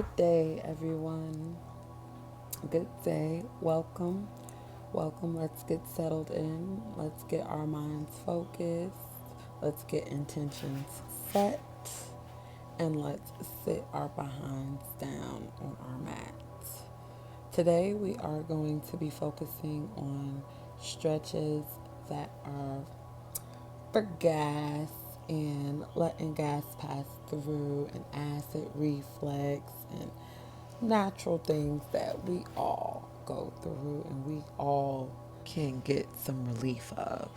Good day, everyone. Good day. Welcome. Welcome. Let's get settled in. Let's get our minds focused. Let's get intentions set. And let's sit our behinds down on our mats. Today, we are going to be focusing on stretches that are for gas and letting gas pass through and acid reflex and natural things that we all go through and we all can get some relief of.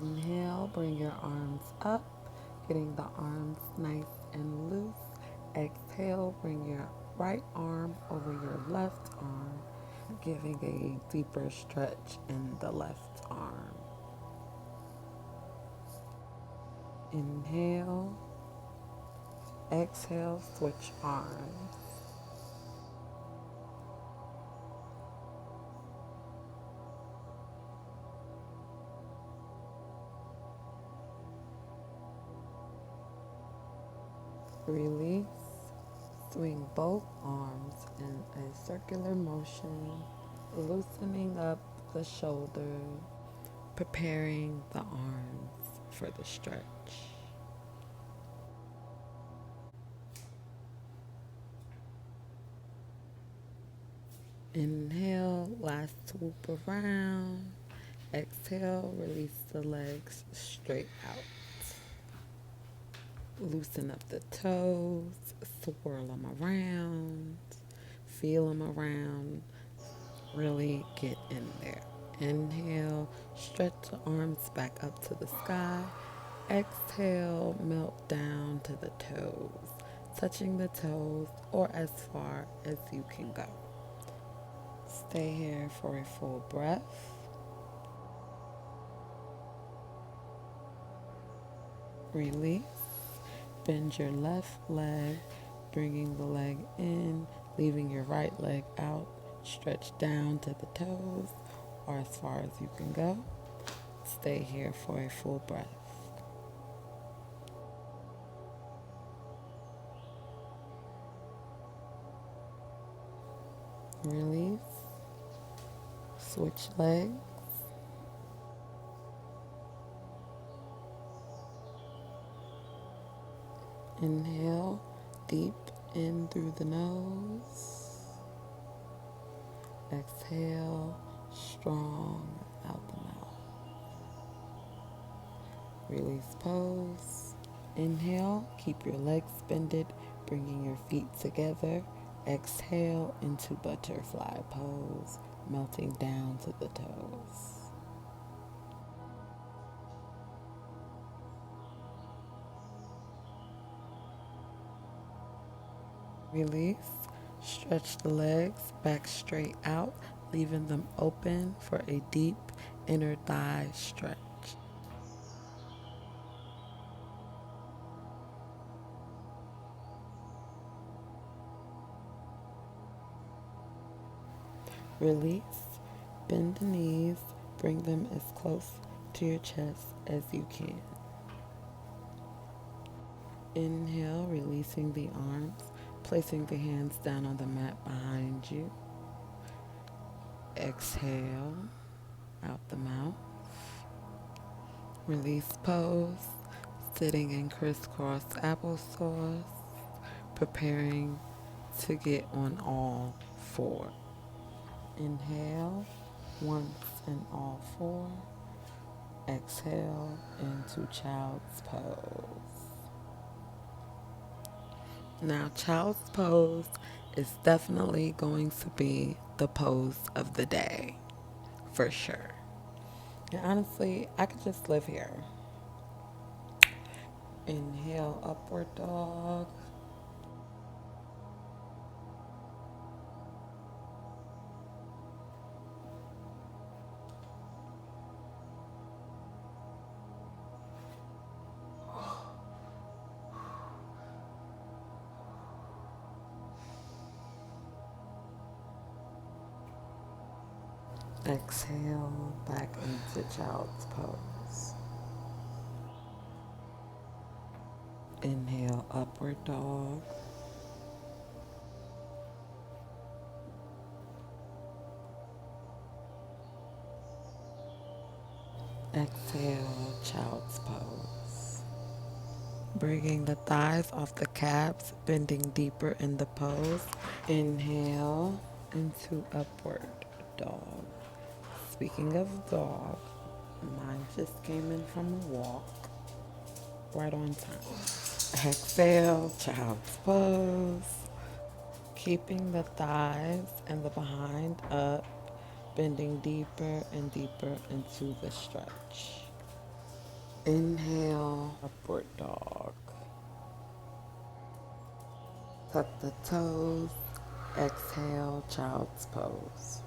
Inhale, bring your arms up, getting the arms nice and loose. Exhale, bring your right arm over your left arm, giving a deeper stretch in the left arm. Inhale, exhale, switch arms. Release. Swing both arms in a circular motion, loosening up the shoulder, preparing the arms for the stretch. Inhale, last swoop around. Exhale, release the legs straight out. Loosen up the toes, swirl them around, feel them around, really get in there. Inhale, stretch the arms back up to the sky. Exhale, melt down to the toes, touching the toes or as far as you can go. Stay here for a full breath. Release. Bend your left leg, bringing the leg in, leaving your right leg out. Stretch down to the toes or as far as you can go. Stay here for a full breath. Release. Switch legs. Inhale deep in through the nose. Exhale strong out the mouth. Release pose. Inhale, keep your legs bended, bringing your feet together. Exhale into butterfly pose, melting down to the toes. Release. Stretch the legs back straight out, leaving them open for a deep inner thigh stretch. Release. Bend the knees, bring them as close to your chest as you can. Inhale, releasing the arms, placing the hands down on the mat behind you. Exhale out the mouth. Release pose, sitting in crisscross applesauce, preparing to get on all four. Inhale, once and all four. Exhale into child's pose. Now, child's pose is definitely going to be the pose of the day, for sure. And honestly, I could just live here. Inhale, upward dog. Exhale back into child's pose. Inhale, upward dog. Exhale, child's pose. Bringing the thighs off the calves, bending deeper in the pose. Inhale into upward dog. Speaking of dog, mine just came in from a walk. Right on time. Exhale, child's pose. Keeping the thighs and the behind up, bending deeper and deeper into the stretch. Inhale, upward dog. Tuck the toes. Exhale, child's pose.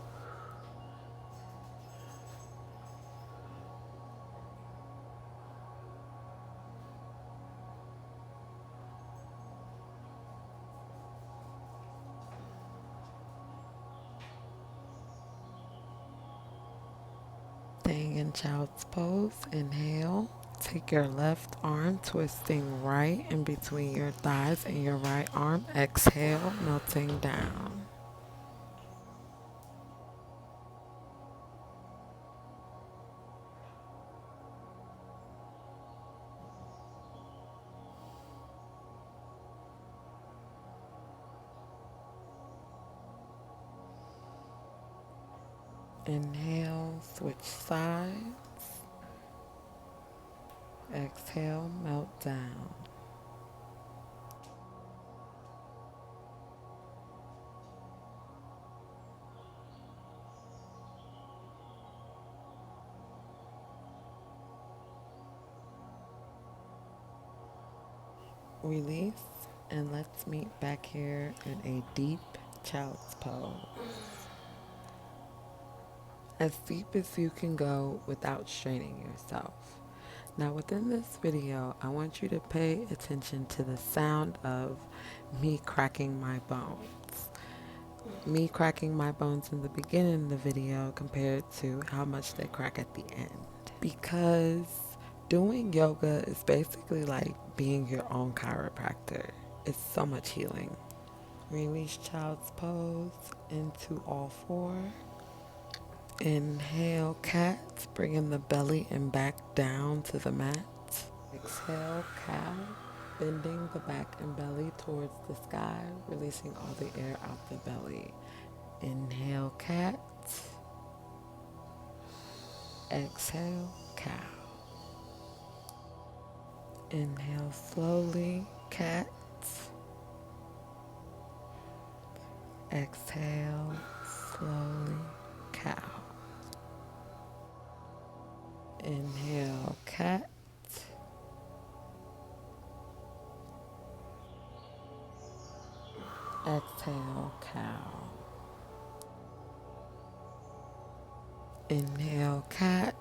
Staying in child's pose, inhale. Take your left arm, twisting right in between your thighs and your right arm. Exhale, melting down. Inhale, switch sides. Exhale, melt down. Release, and let's meet back here in a deep child's pose. As deep as you can go without straining yourself. Now within this video, I want you to pay attention to the sound of me cracking my bones. Me cracking my bones in the beginning of the video compared to how much they crack at the end. Because doing yoga is basically like being your own chiropractor. It's so much healing. Release child's pose into all four. Inhale, cat, bringing the belly and back down to the mat. Exhale, cow, bending the back and belly towards the sky, releasing all the air out the belly. Inhale, cat. Exhale, cow. Inhale slowly, cat. Exhale slowly, cow. Inhale, cat. Exhale, cow. Inhale, cat.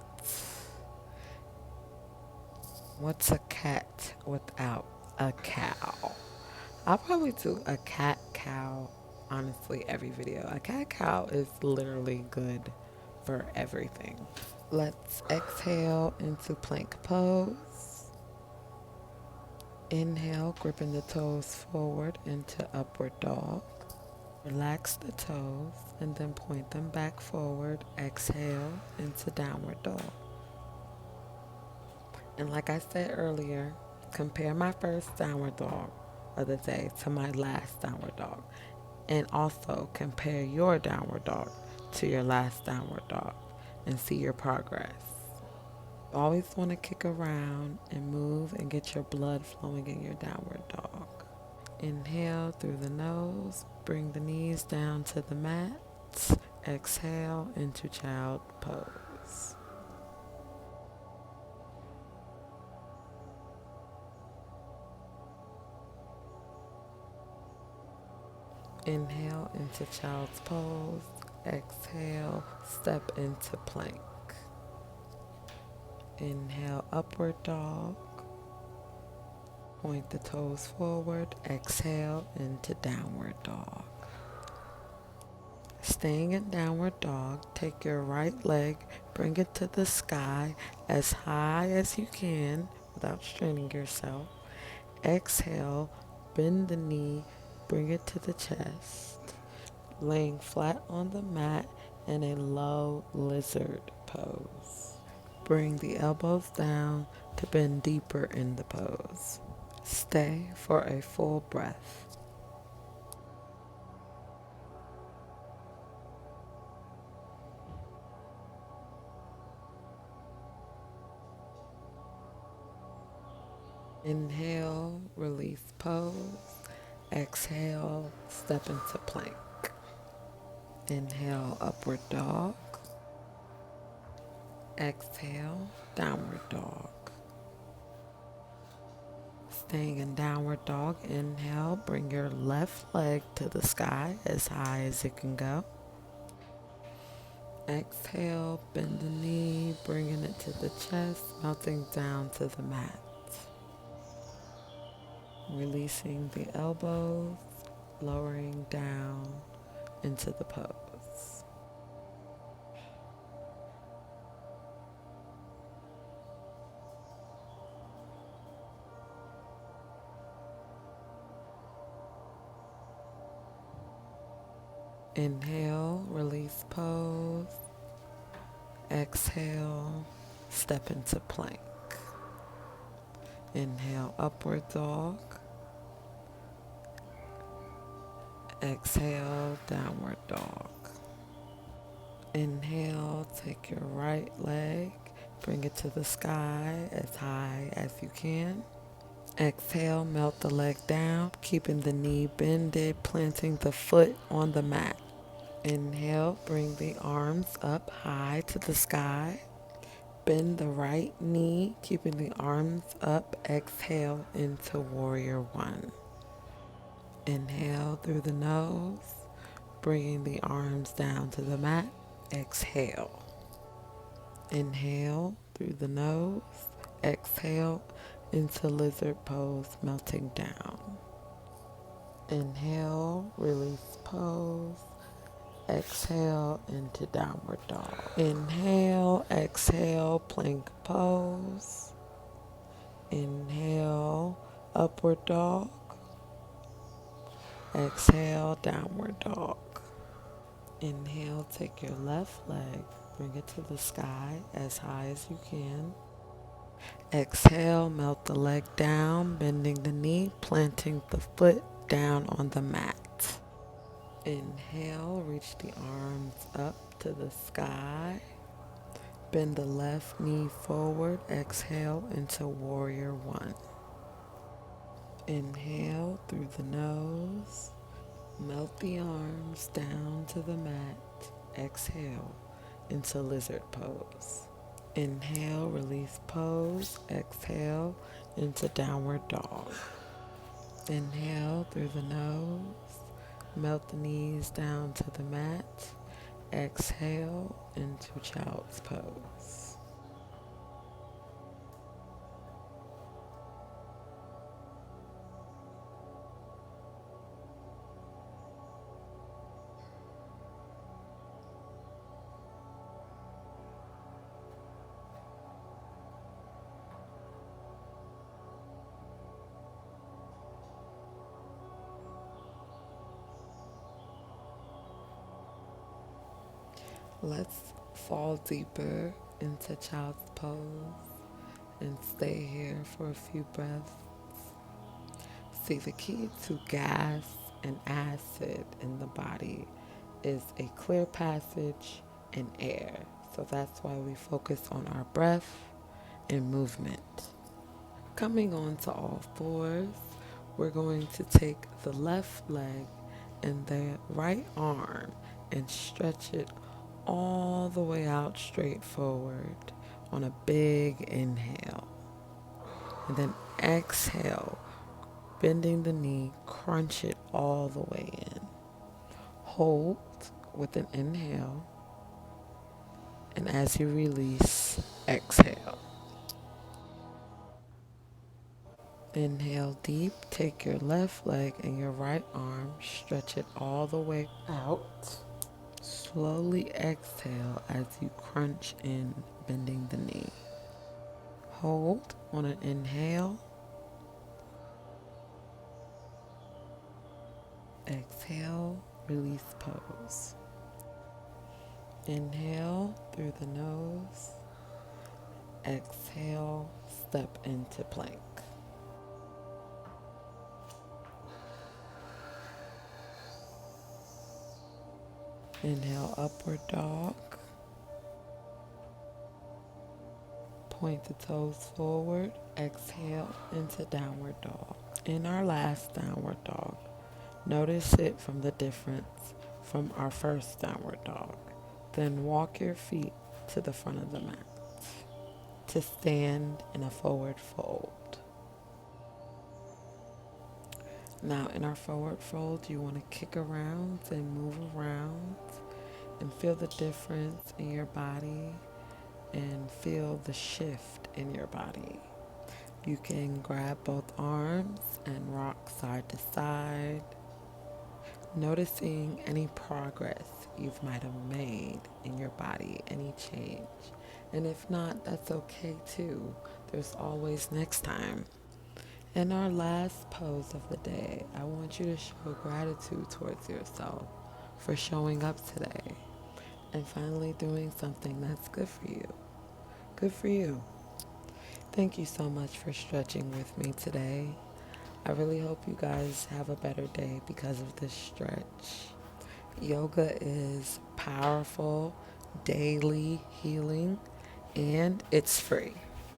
What's a cat without a cow? I'll probably do a cat cow, honestly, every video. A cat cow is literally good for everything. Let's exhale into plank pose. Inhale, gripping the toes forward into upward dog. Relax the toes and then point them back forward. Exhale into downward dog. And like I said earlier, compare my first downward dog of the day to my last downward dog. And also compare your downward dog to your last downward dog and see your progress. Always want to kick around and move and get your blood flowing in your downward dog. Inhale through the nose, bring the knees down to the mat. Exhale into child pose. Inhale into child's pose. Exhale, step into plank. Inhale, upward dog. Point the toes forward. Exhale into downward dog. Staying in downward dog, take your right leg, bring it to the sky as high as you can without straining yourself. Exhale, bend the knee, bring it to the chest. Laying flat on the mat in a low lizard pose. bring the elbows down to bend deeper in the pose. Stay for a full breath. Inhale, release pose. Exhale, step into plank. Inhale, upward dog. Exhale, downward dog. Staying in downward dog, inhale, bring your left leg to the sky as high as it can go. Exhale, bend the knee, bringing it to the chest, melting down to the mat. Releasing the elbows, lowering down into the pose. Inhale, release pose. Exhale, step into plank. Inhale, upward dog. Exhale, downward dog. Inhale, take your right leg, bring it to the sky as high as you can. Exhale, melt the leg down, keeping the knee bended, planting the foot on the mat. Inhale, bring the arms up high to the sky. Bend the right knee, keeping the arms up. Exhale into warrior one. Inhale through the nose, bringing the arms down to the mat. Exhale. Inhale through the nose. Exhale into lizard pose, melting down. Inhale, release pose. Exhale into downward dog. Inhale, exhale, plank pose. Inhale, upward dog. Exhale, downward dog. Inhale, take your left leg, bring it to the sky as high as you can. Exhale, melt the leg down, bending the knee, planting the foot down on the mat. Inhale, reach the arms up to the sky. Bend the left knee forward. Exhale into warrior one. Inhale through the nose. Melt the arms down to the mat. Exhale into lizard pose. Inhale, release pose. Exhale into downward dog. Inhale through the nose. Melt the knees down to the mat. Exhale into child's pose. Let's fall deeper into child's pose and stay here for a few breaths. See, the key to gas and acid in the body is a clear passage and air. So that's why we focus on our breath and movement. Coming on to all fours, we're going to take the left leg and the right arm and stretch it all the way out straight forward on a big inhale. And then exhale, bending the knee, crunch it all the way in. Hold with an inhale, and as you release, exhale. Inhale deep, take your left leg and your right arm, stretch it all the way out. Slowly exhale as you crunch in, bending the knee. Hold on an inhale. Exhale, release pose. Inhale through the nose. Exhale, step into plank. Inhale, upward dog. Point the toes forward. Exhale into downward dog. In our last downward dog, notice it from the difference from our first downward dog. Then walk your feet to the front of the mat to stand in a forward fold. Now in our forward fold, you want to kick around and move around and feel the difference in your body and feel the shift in your body. You can grab both arms and rock side to side, noticing any progress you might have made in your body, any change. And if not, that's okay too. There's always next time. In our last pose of the day, I want you to show gratitude towards yourself for showing up today and finally doing something that's good for you. Good for you. Thank you so much for stretching with me today. I really hope you guys have a better day because of this stretch. Yoga is powerful, daily healing, and it's free.